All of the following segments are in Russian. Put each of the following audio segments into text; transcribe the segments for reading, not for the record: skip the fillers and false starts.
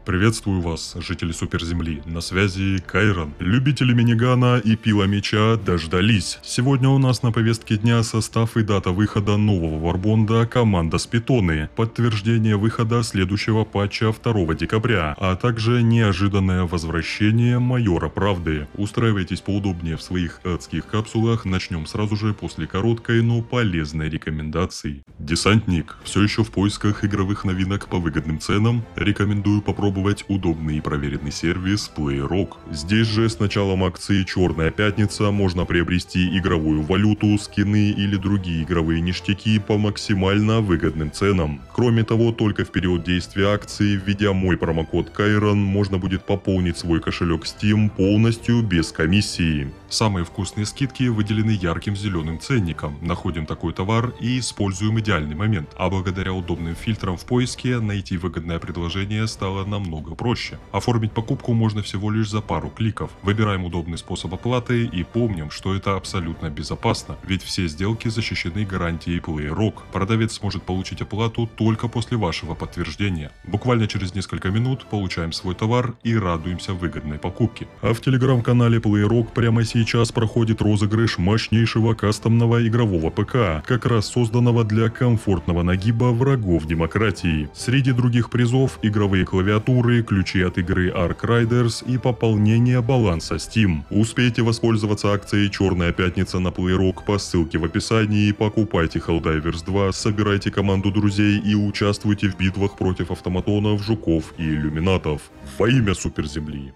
Приветствую вас, жители Суперземли. На связи Кайрон. Любители минигана и пила меча дождались. Сегодня у нас на повестке дня состав и дата выхода нового варбонда «Команда с питоны», подтверждение выхода следующего патча 2 декабря, а также неожиданное возвращение Майора Правды. Устраивайтесь поудобнее в своих адских капсулах, начнем сразу же после короткой, но полезной рекомендации. Десантник все еще в поисках игровых новинок по выгодным ценам? Рекомендую попробовать удобный и проверенный сервис PlayRock. Здесь же с началом акции «Черная пятница» можно приобрести игровую валюту, скины или другие игровые ништяки по максимально выгодным ценам. Кроме того, только в период действия акции, введя мой промокод Кайрон, можно будет пополнить свой кошелек Steam полностью без комиссии. Самые вкусные скидки выделены ярким зеленым ценником. Находим такой товар и используем идеальный момент. А благодаря удобным фильтрам в поиске найти выгодное предложение стало намного проще. Оформить покупку можно всего лишь за пару кликов. Выбираем удобный способ оплаты и помним, что это абсолютно безопасно, ведь все сделки защищены гарантией PlayRock. Продавец сможет получить оплату только после вашего подтверждения. Буквально через несколько минут получаем свой товар и радуемся выгодной покупке. А в телеграм-канале PlayRock прямо сейчас проходит розыгрыш мощнейшего кастомного игрового ПК, как раз созданного для комфортного нагиба врагов демократии. Среди других призов игровые клавиатуры, ключи от игры Ark Riders и пополнение баланса Steam. Успейте воспользоваться акцией «Черная пятница» на PlayRock по ссылке в описании, покупайте Helldivers 2, собирайте команду друзей и участвуйте в битвах против автоматонов, жуков и иллюминатов. Во имя Суперземли!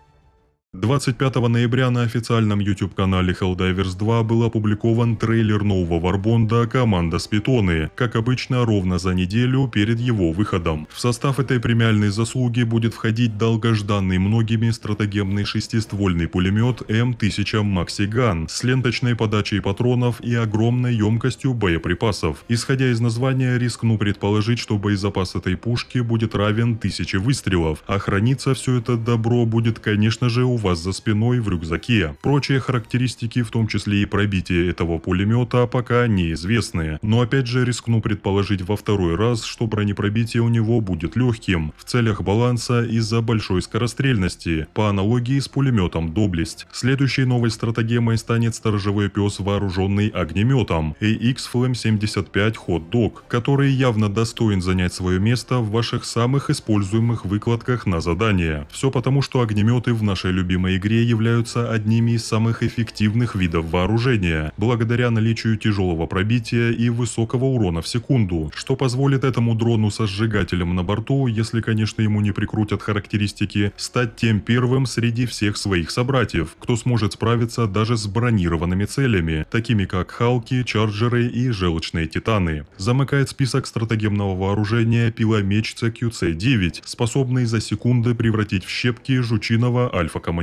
25 ноября на официальном YouTube-канале Helldivers 2 был опубликован трейлер нового варбонда «Команда с питоны», как обычно ровно за неделю перед его выходом. В состав этой премиальной заслуги будет входить долгожданный многими стратегемный шестиствольный пулемет М1000 Maxi Gun с ленточной подачей патронов и огромной емкостью боеприпасов. Исходя из названия, рискну предположить, что боезапас этой пушки будет равен 1000 выстрелов, а храниться все это добро будет, конечно же, у вас за спиной в рюкзаке. Прочие характеристики, в том числе и пробитие этого пулемета, пока неизвестны. Но опять же рискну предположить во второй раз, что бронепробитие у него будет легким, в целях баланса из-за большой скорострельности, по аналогии с пулеметом Доблесть. Следующей новой стратегемой станет сторожевой пес, вооруженный огнеметом AX Flame 75 Hot Dog, который явно достоин занять свое место в ваших самых используемых выкладках на задание. Все потому, что огнеметы в нашей любимой игре являются одними из самых эффективных видов вооружения, благодаря наличию тяжелого пробития и высокого урона в секунду, что позволит этому дрону со сжигателем на борту, если, конечно, ему не прикрутят характеристики, стать тем первым среди всех своих собратьев, кто сможет справиться даже с бронированными целями, такими как Халки, Чарджеры и Желчные Титаны. Замыкает список стратегемного вооружения пиломеч CQC-9, способный за секунды превратить в щепки жучиного альфа-командира.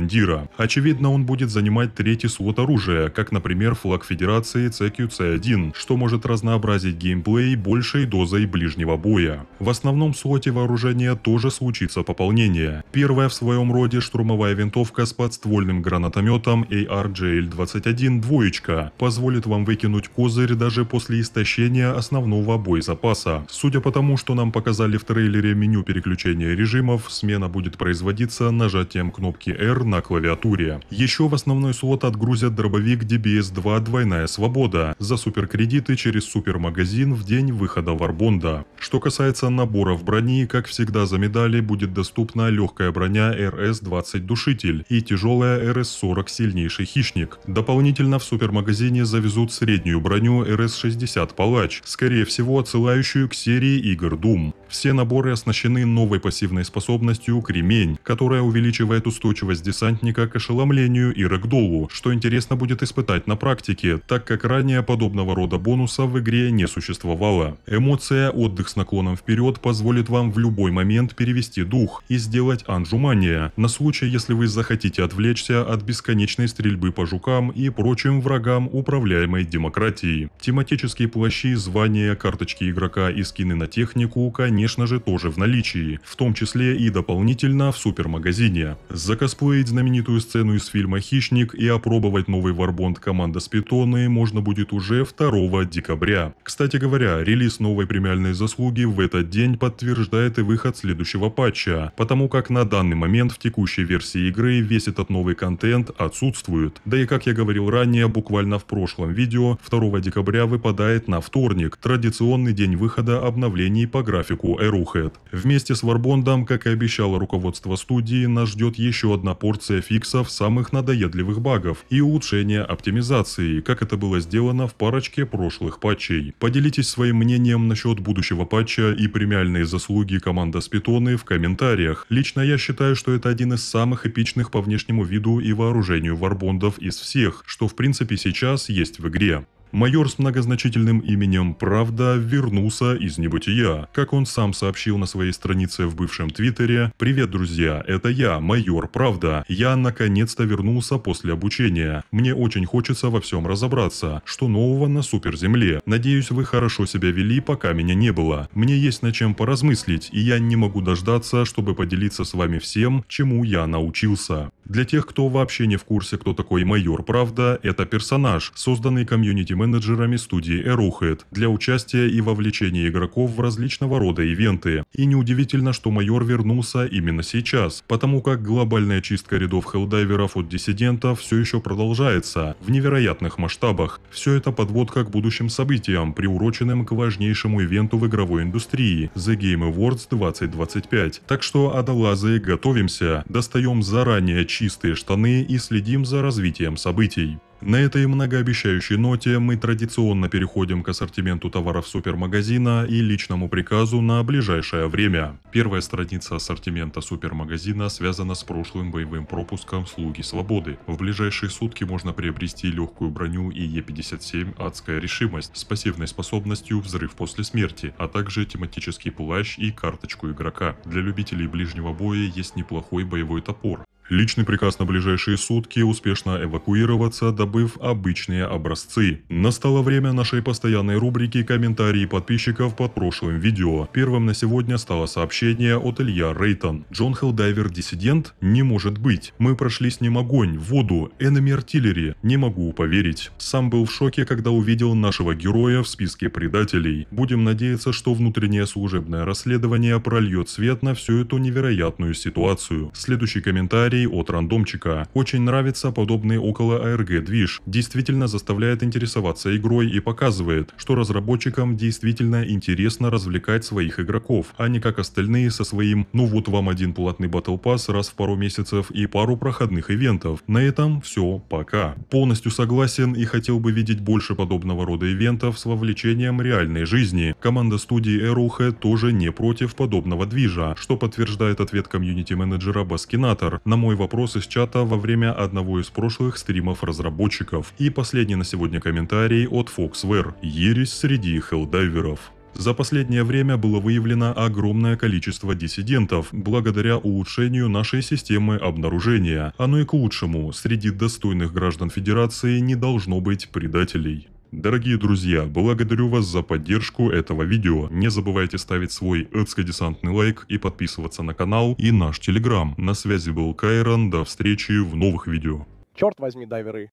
Очевидно, он будет занимать третий слот оружия, как, например, флаг Федерации CQC-1, что может разнообразить геймплей большей дозой ближнего боя. В основном слоте вооружения тоже случится пополнение. Первая в своем роде штурмовая винтовка с подствольным гранатометом AR-JL-21 двоечка позволит вам выкинуть козырь даже после истощения основного боезапаса. Судя по тому, что нам показали в трейлере меню переключения режимов, смена будет производиться нажатием кнопки R на клавиатуре. Еще в основной слот отгрузят дробовик DBS-2 «Двойная свобода» за суперкредиты через супермагазин в день выхода варбонда. Что касается наборов брони, как всегда за медали будет доступна легкая броня RS-20 Душитель и тяжелая RS-40 Сильнейший Хищник. Дополнительно в супермагазине завезут среднюю броню RS-60 Палач, скорее всего отсылающую к серии игр Doom. Все наборы оснащены новой пассивной способностью Кремень, которая увеличивает устойчивость десантника к ошеломлению и рэгдолу, что интересно будет испытать на практике, так как ранее подобного рода бонуса в игре не существовало. Эмоция «Отдых с наклоном вперед» позволит вам в любой момент перевести дух и сделать анжумания, на случай, если вы захотите отвлечься от бесконечной стрельбы по жукам и прочим врагам управляемой демократии. Тематические плащи, звания, карточки игрока и скины на технику, конечно же, тоже в наличии, в том числе и дополнительно в супермагазине. За косплей повторить знаменитую сцену из фильма «Хищник» и опробовать новый варбонд Командос Питоны можно будет уже 2 декабря. Кстати говоря, релиз новой премиальной заслуги в этот день подтверждает и выход следующего патча, потому как на данный момент в текущей версии игры весь этот новый контент отсутствует. Да и как я говорил ранее, буквально в прошлом видео, 2 декабря выпадает на вторник, традиционный день выхода обновлений по графику Arrowhead. Вместе с варбондом, как и обещало руководство студии, нас ждет еще одна порция фиксов самых надоедливых багов и улучшения оптимизации, как это было сделано в парочке прошлых патчей. Поделитесь своим мнением насчет будущего патча и премиальные заслуги Командос Питоны в комментариях. Лично я считаю, что это один из самых эпичных по внешнему виду и вооружению варбондов из всех, что в принципе сейчас есть в игре. Майор с многозначительным именем «Правда» вернулся из небытия. Как он сам сообщил на своей странице в бывшем твиттере: «Привет, друзья, это я, майор Правда. Я наконец-то вернулся после обучения. Мне очень хочется во всем разобраться. Что нового на суперземле? Надеюсь, вы хорошо себя вели, пока меня не было. Мне есть над чем поразмыслить, и я не могу дождаться, чтобы поделиться с вами всем, чему я научился». Для тех, кто вообще не в курсе, кто такой майор Правда, это персонаж, созданный комьюнити-менеджерами студии Arrowhead для участия и вовлечения игроков в различного рода ивенты. И неудивительно, что майор вернулся именно сейчас, потому как глобальная чистка рядов хеллдайверов от диссидентов все еще продолжается в невероятных масштабах. Все это подводка к будущим событиям, приуроченным к важнейшему ивенту в игровой индустрии The Game Awards 2025. Так что, адалазы, готовимся, достаем заранее чистые штаны и следим за развитием событий. На этой многообещающей ноте мы традиционно переходим к ассортименту товаров супермагазина и личному приказу на ближайшее время. Первая страница ассортимента супермагазина связана с прошлым боевым пропуском «Слуги Свободы». В ближайшие сутки можно приобрести легкую броню и Е-57 «Адская решимость» с пассивной способностью «Взрыв после смерти», а также тематический плащ и карточку игрока. Для любителей ближнего боя есть неплохой боевой топор. Личный приказ на ближайшие сутки: успешно эвакуироваться, добыв обычные образцы. Настало время нашей постоянной рубрики «Комментарии подписчиков под прошлым видео». Первым на сегодня стало сообщение от Илья Рейтон. Джон Хеллдайвер диссидент? Не может быть. Мы прошли с ним огонь, воду, enemy artillery. Не могу поверить. Сам был в шоке, когда увидел нашего героя в списке предателей. Будем надеяться, что внутреннее служебное расследование прольет свет на всю эту невероятную ситуацию. Следующий комментарий от рандомчика. Очень нравится подобный около ARG движ. Действительно заставляет интересоваться игрой и показывает, что разработчикам действительно интересно развлекать своих игроков, а не как остальные со своим «ну вот вам один платный Battle Pass раз в пару месяцев и пару проходных ивентов». На этом все, пока. Полностью согласен и хотел бы видеть больше подобного рода ивентов с вовлечением реальной жизни. Команда студии Arrowhead тоже не против подобного движа, что подтверждает ответ комьюнити-менеджера Баскинатор на мой вопрос из чата во время одного из прошлых стримов разработчиков. И последний на сегодня комментарий от Foxware. Ересь среди хеллдайверов. За последнее время было выявлено огромное количество диссидентов, благодаря улучшению нашей системы обнаружения. Оно и к лучшему. Среди достойных граждан Федерации не должно быть предателей. Дорогие друзья, благодарю вас за поддержку этого видео. Не забывайте ставить свой адско-десантный лайк и подписываться на канал и наш телеграм. На связи был Кайрон, до встречи в новых видео. Черт возьми, дайверы.